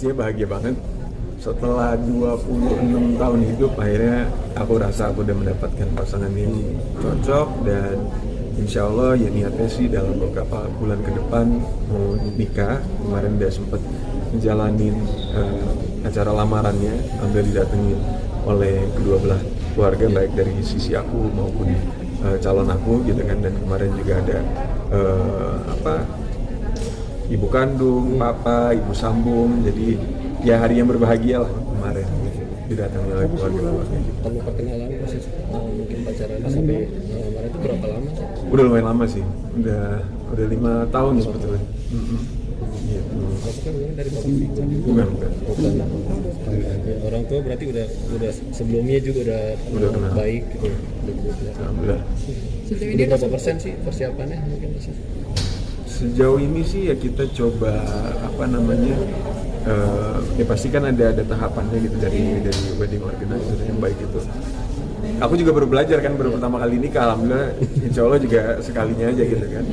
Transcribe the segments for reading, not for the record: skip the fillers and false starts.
pastinya bahagia banget. Setelah 26 tahun hidup, akhirnya aku rasa aku udah mendapatkan pasangan yang cocok, dan insya Allah ya niatnya sih dalam beberapa bulan ke depan mau nikah. Kemarin udah sempet ngejalanin acara lamarannya, ambil didatengin oleh kedua belah keluarga, baik dari sisi aku maupun calon aku gitu kan. Dan kemarin juga ada ibu kandung, papa, ibu sambung, jadi ya hari yang berbahagia lah kemarin didatangi oleh keluarga-keluarga. Kalau perkenalan proses mungkin pacaran sampai lamaran itu berapa lama sih? Udah lumayan lama sih, udah 5 tahun sebetulnya. Gitu. Apakah memang dari bapak ibu? Bukan. Ya, orang tua berarti udah sebelumnya juga udah kenal. baik gitu. Alhamdulillah. Udah berapa persen sih persiapannya mungkin Mas? Sejauh ini sih ya kita coba ya pasti kan ada tahapannya gitu dari wedding organizer yang baik itu. Aku juga baru belajar kan, baru pertama kali nikah, alhamdulillah insya Allah juga sekalinya aja gitu kan.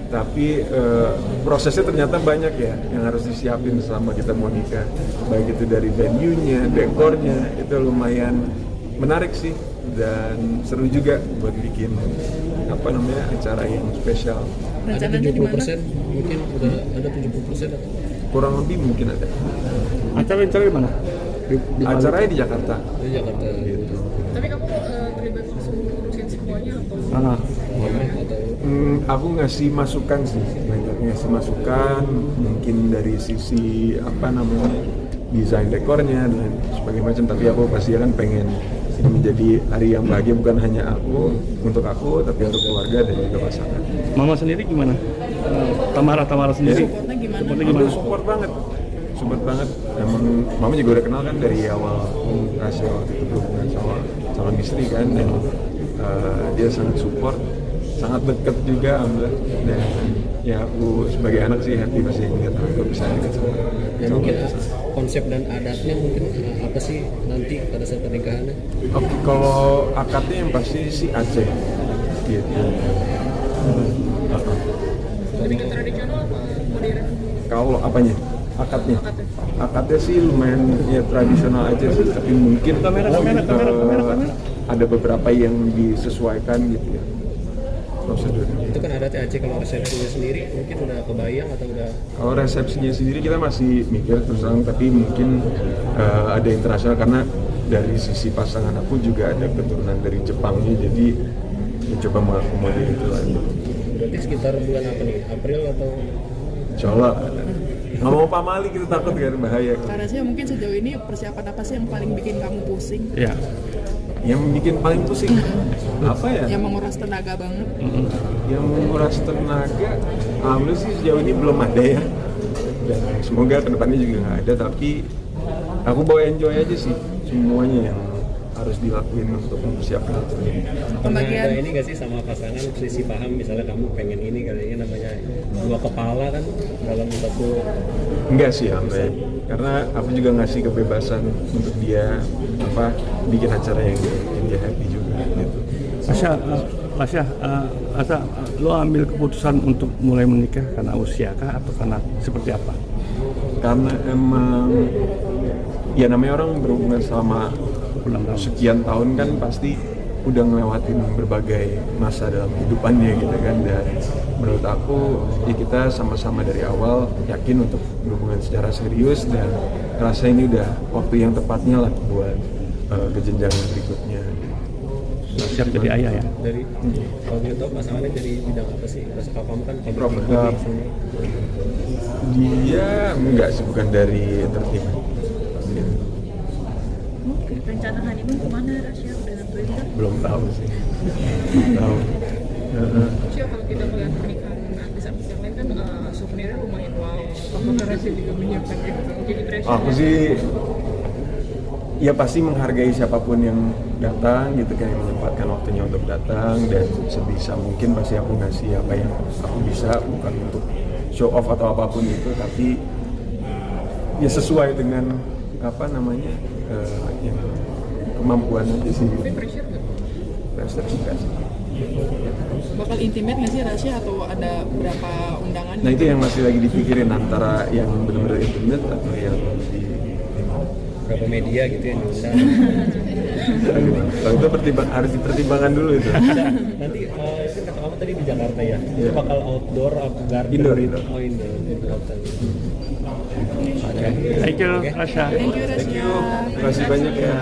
Tapi prosesnya ternyata banyak ya yang harus disiapin selama kita mau nikah, baik itu dari venue-nya, dekornya, itu lumayan menarik sih dan seru juga buat bikin acara yang spesial. Ada 70% mungkin udah ada 70% atau Kurang lebih mungkin ada. Acara di mana? Acaranya di Jakarta. di Jakarta Gitu. Tapi kamu terlibat langsung ngurusin semuanya atau atau Aku ngasih masukan sih, banyak ngasih masukan, mungkin dari sisi desain dekornya dan sebagainya macam. Tapi aku pasti kan pengen ini menjadi hari yang bahagia bukan hanya untuk aku, tapi untuk keluarga dan juga pasangan. Mama sendiri gimana? Tamara sendiri. supportnya gimana? Supportnya Aku support banget. Emang mama juga udah kenal kan dari awal kasih waktu itu berhubungan sama calon istri kan, dan dia sangat support, sangat dekat juga alhamdulillah. Dan ya aku sebagai anak sih happy pasti ngeliat aku bisa dekat sama ya mungkin konsep dan adatnya mungkin apa sih nanti pada saat pernikahannya? Oke, kalau akadnya yang pasti si Aceh gitu. Lebih ke tradisional apa modern? Kalau apanya? Akadnya sih lumayan ya tradisional aja sih, tapi mungkin Kamera. ada beberapa yang disesuaikan gitu ya prosedurnya. Itu kan adatnya Aceh, kalau resepsinya sendiri mungkin udah kebayang atau udah Kalau resepsinya sendiri kita masih mikir terus terang, tapi mungkin ada internasional karena dari sisi pasangan aku juga ada keturunan dari Jepangnya, jadi ya coba mengakomodir itu lah. berarti sekitar bulan apa nih? April atau Insya Allah nggak mau pamali, kita takut kan bahaya. Karena sih mungkin sejauh ini persiapan apa sih yang paling bikin kamu pusing? Ya. Yang bikin paling pusing apa ya? Yang menguras tenaga banget? Yang menguras tenaga, alhamdulillah sih sejauh ini belum ada ya. Dan semoga kedepannya juga nggak ada, tapi aku bawa enjoy aja sih semuanya yang harus dilakuin untuk mempersiapkan itu. pernah ada ini nggak sih sama pasangan selisih paham, misalnya kamu pengen ini kayaknya namanya dua kepala kan dalam satu. Enggak sih alhamdulillah, karena aku juga ngasih kebebasan untuk dia bikin acara yang dia happy juga gitu. Asya, lo ambil keputusan untuk mulai menikah karena usia kah atau karena seperti apa? Karena emang ya namanya orang berhubungan selama sekian tahun kan pasti udah ngelewatin berbagai masa dalam kehidupannya gitu kan. Dan menurut aku ya kita sama-sama dari awal yakin untuk berhubungan secara serius, dan rasa ini udah waktu yang tepatnya lah buat ke jenjang berikutnya. Siap jadi ayah ya? Dari kalau dia tahu pasangannya dari bidang apa sih? Bahasa papamu kan Prof. Dia enggak sih, bukan dari entertainment. Oke, rencana honeymoon kemana Rasya? Udah nentuin kan? Belum tahu sih. Belum tahu. Rasya, kalau kita melihat pernikahan artis-artis yang lain kan souvenirnya lumayan wow. Apakah Rasya juga menyiapkan itu? Jadi pressure? Aku sih ya pasti menghargai siapapun yang datang gitu kan, yang menyempatkan waktunya untuk datang, dan sebisa mungkin pasti aku ngasih apa yang aku bisa, bukan untuk show off atau apapun itu, tapi ya sesuai dengan yang kemampuan aja sih. Tapi pressure nggak? Pressure juga sih. bakal intimate nggak sih Rasya atau ada berapa undangan? Nah itu yang masih lagi dipikirin antara yang benar-benar intimate atau yang Berapa media gitu yang diundang. kalau itu harus dipertimbangkan dulu itu. Nanti kan kata kamu tadi di Jakarta ya, itu bakal outdoor atau garden? Indoor. Oh indoor. Thank you, Rasya. Thank you Rasya. Terima kasih banyak ya.